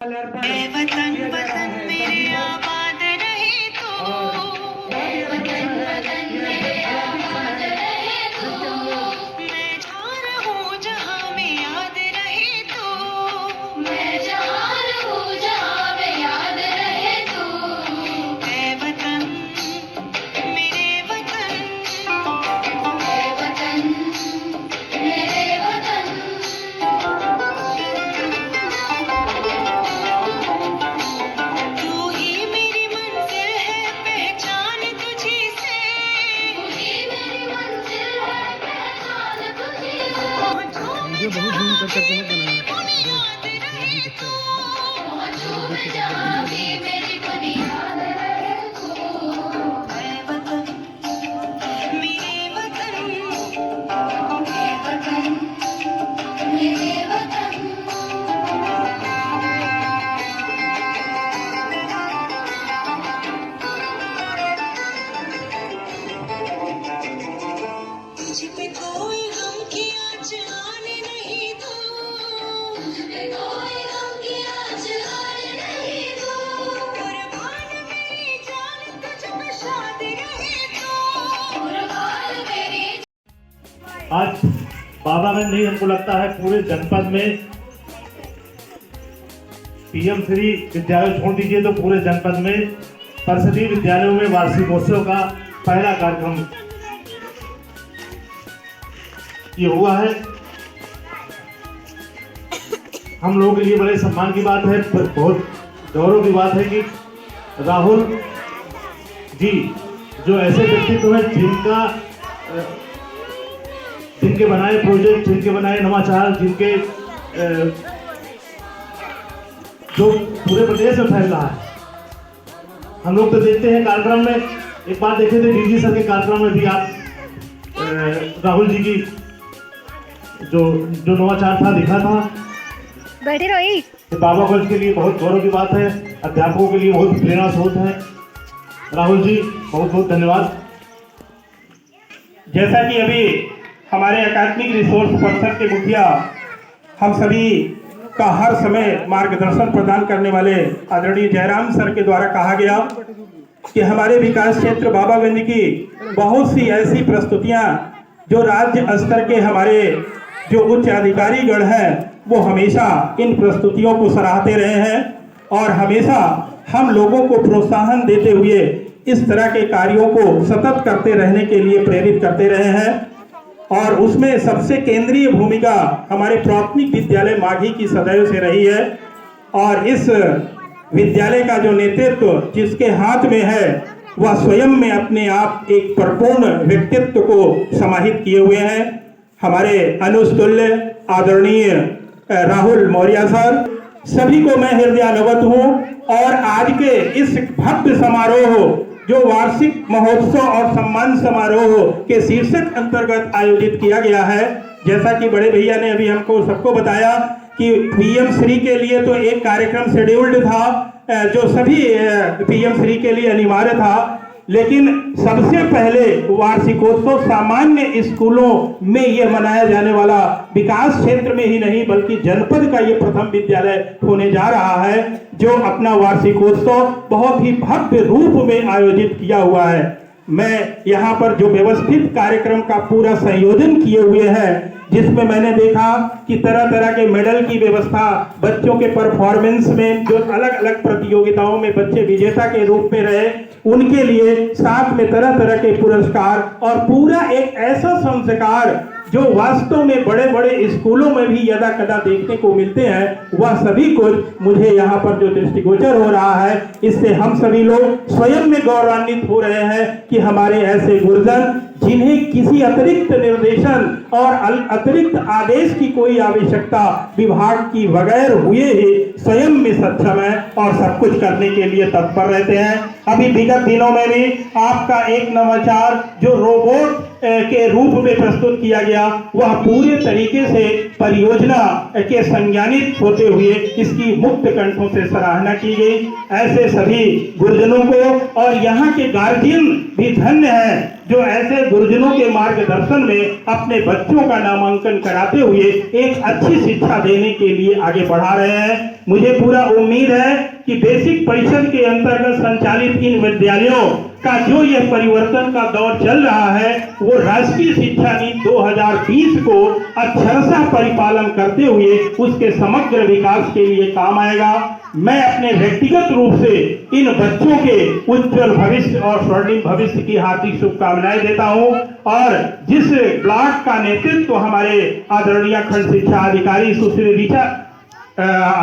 वतन वतन मेरे आबाद रहे तो, वतन वतन मेरे आबाद रहे तो, मैं जहाँ रहूँ जहाँ में याद रहे तो, मैं जहाँ रहूँ जहाँ में याद रहे तो, ऐ वतन मेरे वतन, ऐ वतन मेरे वतन। वीडियो बहुत जूम कर करके मत आज बाबागंज नहीं, हमको लगता है पूरे जनपद में पीएम श्री विद्यालय छोड़ दीजिए तो पूरे जनपद में परिषदीय विद्यालयों में वार्षिकोत्सव का पहला कार्यक्रम ये हुआ है। हम लोगों के लिए बड़े सम्मान की बात है, बहुत गौरव की बात है कि राहुल जी जो ऐसे व्यक्तित्व हैं जिनके बनाए प्रोजेक्ट, जिनके बनाए नवाचार, जिनके जो पूरे प्रदेश में फैल रहा है। हम लोग तो देखते हैं कार्यक्रम में, एक बार देखे थे डीजी सर के कार्यक्रम में भी आप राहुल जी की जो नवाचार था दिखा था। बैठे रही बाबागंज के लिए बहुत गौरव की बात है, अध्यापकों के लिए बहुत प्रेरणा स्रोत है। राहुल जी बहुत बहुत धन्यवाद। जैसा कि अभी हमारे एकेडमिक रिसोर्स पर्सन के मुखिया हम सभी का हर समय मार्गदर्शन प्रदान करने वाले आदरणीय जयराम सर के द्वारा कहा गया कि हमारे विकास क्षेत्र बाबागंज की बहुत सी ऐसी प्रस्तुतियां जो राज्य स्तर के हमारे जो उच्च अधिकारीगण हैं वो हमेशा इन प्रस्तुतियों को सराहते रहे हैं और हमेशा हम लोगों को प्रोत्साहन देते हुए इस तरह के कार्यों को सतत करते रहने के लिए प्रेरित करते रहे हैं। और उसमें सबसे केंद्रीय भूमिका हमारे प्राथमिक विद्यालय माघी की सदैव से रही है और इस विद्यालय का जो नेतृत्व जिसके हाथ में है वह स्वयं में अपने आप एक परिपूर्ण व्यक्तित्व को समाहित किए हुए हैं। हमारे अनुस्तुल्य आदरणीय राहुल मौर्य सर, सभी को मैं हृदयानुगत हूँ और आज के इस भव्य समारोह जो वार्षिक महोत्सव और सम्मान समारोह के शीर्षक अंतर्गत आयोजित किया गया है, जैसा कि बड़े भैया ने अभी हमको सबको बताया कि पीएम श्री के लिए तो एक कार्यक्रम शेड्यूल्ड था जो सभी पीएम श्री के लिए अनिवार्य था, लेकिन सबसे पहले वार्षिकोत्सव सामान्य स्कूलों में यह मनाया जाने वाला विकास क्षेत्र में ही नहीं बल्कि जनपद का ये प्रथम विद्यालय होने जा रहा है जो अपना वार्षिकोत्सव बहुत ही भव्य रूप में आयोजित किया हुआ है। मैं यहाँ पर जो व्यवस्थित कार्यक्रम का पूरा संयोजन किए हुए हैं जिसमें मैंने देखा कि तरह तरह के मेडल की व्यवस्था, बच्चों के परफॉर्मेंस में जो अलग अलग प्रतियोगिताओं में बच्चे विजेता के रूप में रहे उनके लिए साथ में तरह तरह के पुरस्कार और पूरा एक ऐसा संस्कार जो वास्तव में बड़े बड़े स्कूलों में भी यदा कदा देखने को मिलते हैं, वह सभी कुछ मुझे यहाँ पर जो दृष्टिगोचर हो रहा है इससे हम सभी लोग स्वयं में गौरवान्वित हो रहे हैं कि हमारे ऐसे गुरुजन जिन्हें किसी अतिरिक्त निर्देशन और अतिरिक्त आदेश की कोई आवश्यकता विभाग की बगैर हुए ही स्वयं में सक्षम है और सब कुछ करने के लिए तत्पर रहते हैं। अभी विगत दिनों में भी आपका एक नवाचार जो रोबोट के रूप में प्रस्तुत किया गया, वह पूरे तरीके से परियोजना के संज्ञानित होते हुए इसकी मुक्त कंठों से सराहना की गई। ऐसे सभी गुरुजनों को और यहाँ के गार्जियन भी धन्य हैं जो ऐसे गुरुजनों के मार्गदर्शन में अपने बच्चों का नामांकन कराते हुए एक अच्छी शिक्षा देने के लिए आगे बढ़ा रहे हैं। मुझे पूरा उम्मीद है कि बेसिक परिषद के अंतर्गत संचालित इन विद्यालयों का जो यह परिवर्तन का दौर चल रहा है वो राष्ट्रीय शिक्षा नीति 2020 को अक्षरशः परिपालन करते हुए उसके समग्र विकास के लिए काम आएगा। मैं अपने व्यक्तिगत रूप से इन बच्चों के उज्जवल भविष्य और स्वर्णिम भविष्य की हार्दिक शुभकामनाएं देता हूं और जिस ब्लॉक का नेतृत्व हमारे आदरणीय खंड शिक्षा अधिकारी सुश्री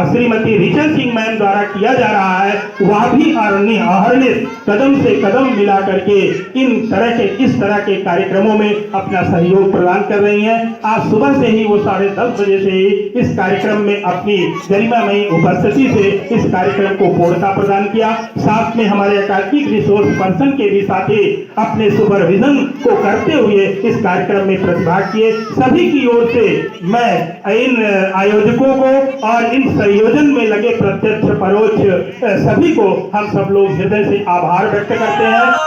श्रीमती ऋचा सिंह मैम द्वारा किया जा रहा है, वह भी अहर्निश कदम से कदम मिला करके इस तरह के कार्यक्रमों में अपना सहयोग प्रदान कर रही हैं। आज सुबह से ही वो 10:30 बजे से ही इस कार्यक्रम में अपनी गरिमामयी उपस्थिति से इस कार्यक्रम को पूर्णता प्रदान किया। साथ में हमारे एकेडमिक रिसोर्स पर्सन के भी साथी अपने सुपरविजन को करते हुए इस कार्यक्रम में प्रतिभाग किए। सभी की ओर से मैं इन आयोजकों को और इन संयोजन में लगे प्रत्यक्ष परोक्ष सभी को हम सब लोग हृदय से आभार व्यक्त करते हैं।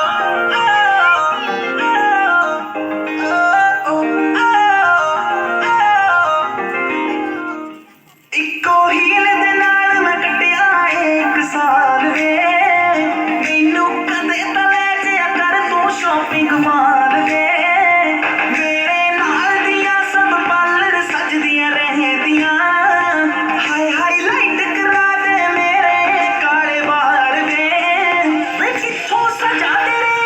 सजा दे रे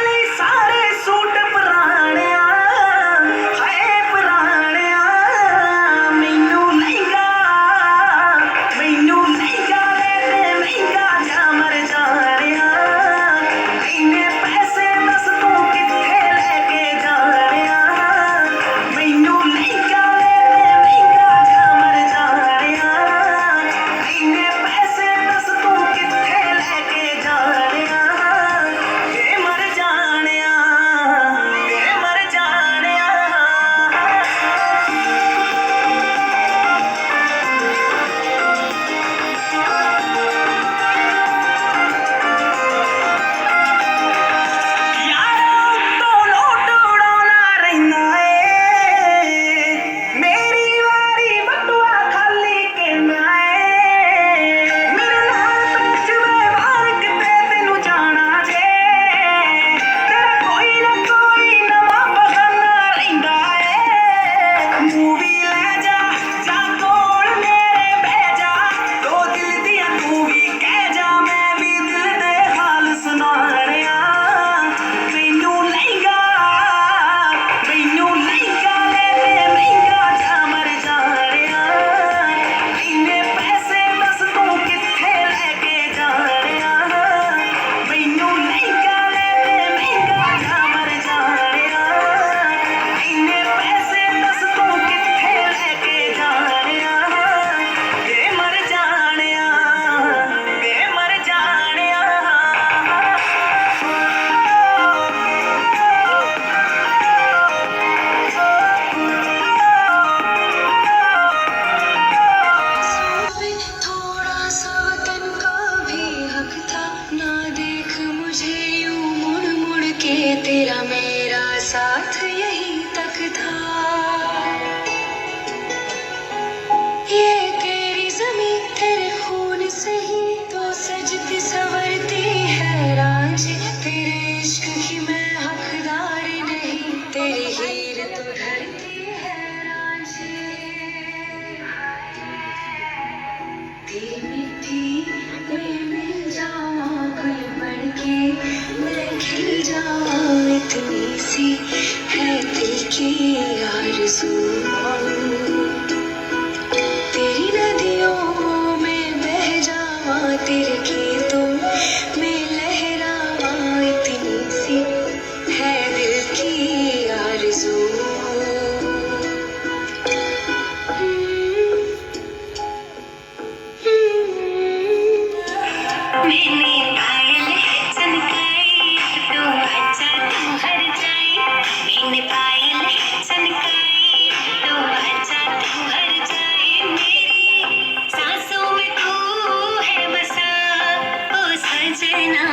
सजना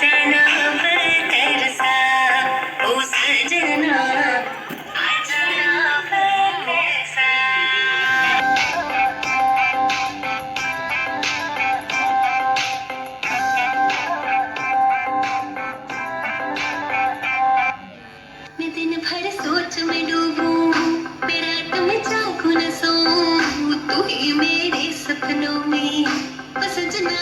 जनाब तरसा ओ सजना जनाब तरसा मैं दिन भर सोच में डूबूं मैं रात में जागूं न सोऊं तू ही मेरे सपनों में ओ सजना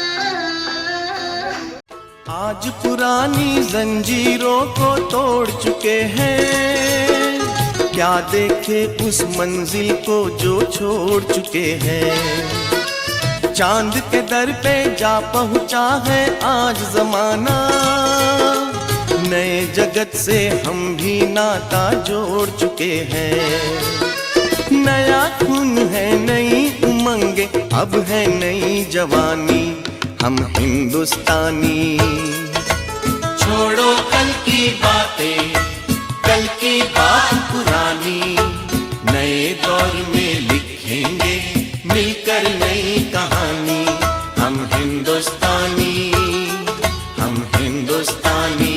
आज पुरानी जंजीरों को तोड़ चुके हैं, क्या देखे उस मंजिल को जो छोड़ चुके हैं। चांद के दर पे जा पहुंचा है आज जमाना, नए जगत से हम भी नाता जोड़ चुके हैं। नया खून है, नई उमंगे, अब है नई जवानी, हम हिंदुस्तानी। छोड़ो कल की बातें, कल की बात पुरानी, नए दौर में लिखेंगे मिलकर नई कहानी। हम हिंदुस्तानी, हम हिंदुस्तानी।